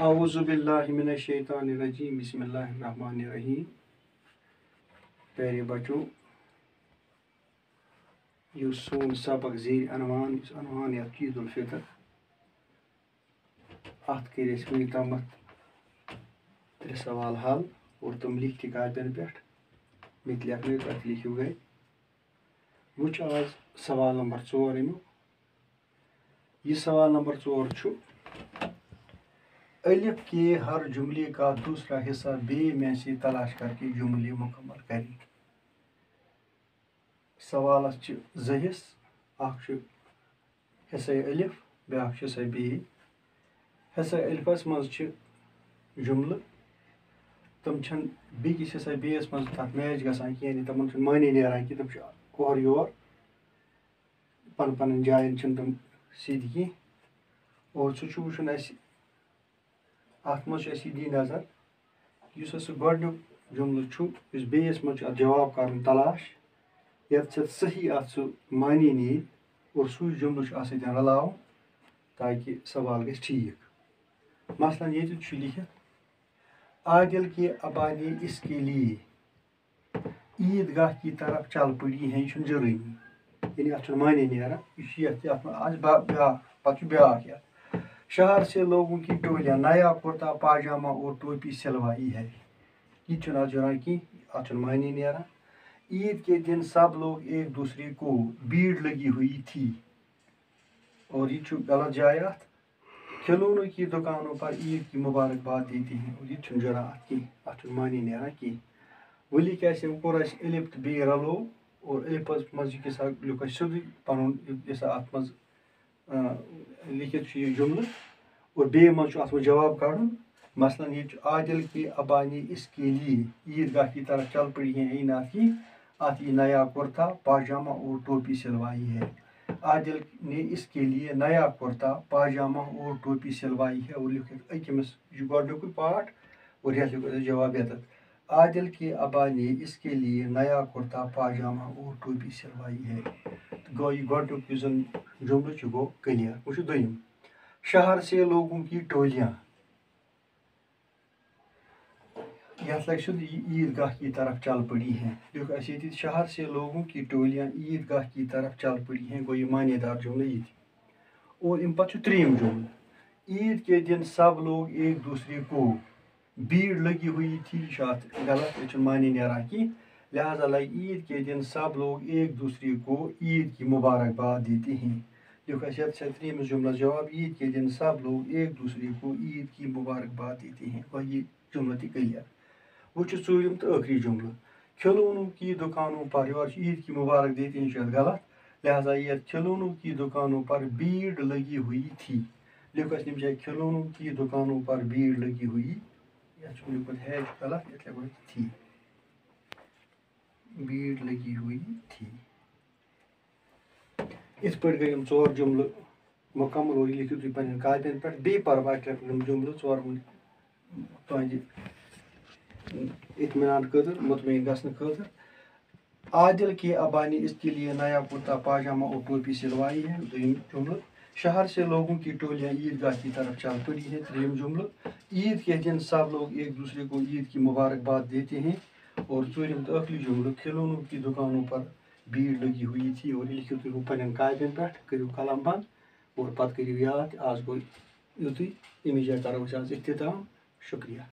اعوذ باللہ من الشیطان الرجیم بسم اللہ الرحمن الرحیم. پیارے بچو، یہ سون سبق زیر عنوان یتھ عید الفطر ات کر ون تامت 3 سوال حل اور تم لکھ تہ کاپین پہ مت لکھن ات لکھو گئے. وچ آج سوال نمبر 4 امیک. یہ سوال نمبر 4 چھُ الف کے ہر جملے کا دوسرا حصہ بے میں سے تلاش کر کے جملے مکمل کریں. سوالس چھ 2 حصہ، اخ حصہ الف بیاکھ حصہ بے. حصہ الفس مز چھ جملہ، تم چھن بیکس حصہ بیس مز تک میچ گژھان کہین، تمن چھ معنی نیران کہ تم چھ اور یور پن پن جائن چھن تم سیدھ کی. اور سہ چھ وچھن اسہ ات مز چھ دی نظر یس ہسا گۄڈنیُک جملہ چھُ یس بیس مز ات جواب کرن تلاش یتھ ژےٚ صحیح ات سہ معنی نیی اور سُے جملہ چھ اتھ سۭتۍ رلاوُن تاکہ سوال گژھِ ٹھیک. مثلاً یہ چھ لکھت عادل کے ابا نے اس کے لیے عید گاہ کی طرف چل پڑی ہیں. یہ چھُنہٕ جرٲنی، یعنی اتھ چھُنہٕ معنی نیران. یہ چھُ یتھ منٛز بیاکھ پتہٕ چھُ بیاکھ یتھ شہر سے لوگوں کی ٹولیاں نیا کرتا پاجامہ اور ٹوپی سلوائی ہے. یہ چھُنہٕ اتھ جران کینٛہہ، اتھ چھُنہٕ معنی نیران. عید کے دن سب لوگ ایک دوسرے کو بھیڑ لگی ہوئی تھی، اور یہ چھُ غلط جائے اتھ. کھلونوں کی دکانوں پر عید کی مبارکباد دیتے ہیں، اور یہ چھُنہٕ جران اتھ کینٛہہ، اتھ چھُنہٕ معنی نیران کینٛہہ. وۄنۍ لیکھ اسہِ کوٚر اسہِ الف تہٕ بیٚیہِ رلوو اور الفس منٛز یہِ ہسا لیوٚکھ اسہِ سیوٚدُے پنُن یُس ہسا اتھ منٛز لیکھِتھ چھُ یہِ جملہٕ اور بیٚیہِ منٛز چھُ اتھ منٛز جواب کڑُن. مثلاً یہ عادل کے ابا نے اس کے لیے عید گاہ کی طرف چل پڑی ہیں، یہی نات کی ات یہ نیا کرتا پاجامہ اور ٹوپی سلوائی ہے. عادل نے اس کے لیے نیا کرتا پاجامہ اور ٹوپی سلوائی ہے. اور لکھت اکمس یہ گۄڈنیُکُے پارٹ اور یہ لکھو جواب یتتھ عادل کے ابا نے اس کے لیے نیا کرتا پاجامہ اور ٹوپی سلوائی ہے. گو یہ گۄڈنیُک یُس زن جملہٕ چھُ گوٚو کلیر. وۄنۍ چھُ دوٚیِم شہر سے لوگوں کی ٹولیاں، یتھ لگہِ سیوٚدُے عید گاہ کی طرف چل پڑی ہیں. لیوٚکھ اسہِ ییٚتہِ شہر سے لوگوں کی ٹولیاں عید گاہ کی طرف چل پڑی ہیں. گوٚو یہ معنی دار جملہٕ یہ تہِ. اور امہِ پتہٕ چھُ ترٛیٚیِم جملہٕ عید کے دن سب لوگ ایک دوسرے کو بھیڑ لگی ہوئی تھی. یہ چھُ اتھ غلط، یہ چھُنہٕ معنی نیران کینٛہہ. لہذا لگہِ عید کے دن سب لوگ ایک دوسرے کو عید کی مبارکباد دیتے ہیں. لیوٚکھ اسہِ یتھ ترٛیٚیمِس جملس جواب عید کے دن سب لوگ ایک دوسرے کو عید کی مبارکباد دیتے ہیں. گوٚو یہ جملہٕ تہِ کلیر. وہ چھُ ژوٗرِم تہٕ ٲخری جملہٕ کھلونوں کی دکانوں پر یور چھُ عید کی مبارک دیتے ہیں، چھُ غلط. لہذا یہ کھلونوں کی دکانوں پر بھیڑ لگی ہوئی تھی. لیوٚکھ اسہِ ییٚمہِ جایہِ کھلونوں کی دکانوں پر بھیڑ لگی ہوئی، یتھ چھُ لیوٚکھمُت ہے چھُ غلط، یتھ لیکھو تھی بھیڑ لگی ہوئی تھی. یِتھ پٲٹھۍ گٔے یِم 4 جملہٕ مکمل اور یہِ لیکھِو تُہۍ پننٮ۪ن کاپین پٮ۪ٹھ. بیٚیہِ پرٕ بہٕ اکہِ لٹہِ یِم جملہٕ 4 تُہنٛدِ اطمینان خٲطرٕ، مطمئن گژھنہٕ خٲطرٕ. عادل کے ابا نے اس کے لیے نیا کرتا پاجامہ اور ٹوپی سلوائی ہے. دوٚیِم جملہٕ شہر سے لوگوں کی ٹولیاں عید گاہ کی طرف چل پڑی ہے. ترٛیٚیِم جملہٕ عید کے دن سب لوگ ایک دوسرے کو عید کی مبارکباد دیتے ہیں. اور ژوٗرِم تہٕ ٲخری جملہٕ کھلونوں کی دکانوں پر بھیڑ لگی ہوئی تھی. اور یہ لیکھِو تُہۍ پننٮ۪ن کاپین پٮ۪ٹھ، کٔرِو قلم بنٛد اور پتہٕ کٔرِو یاد. آز گوٚو یُتُے، اَمی جایہِ کرو أسۍ آز اختتام. شُکریہ.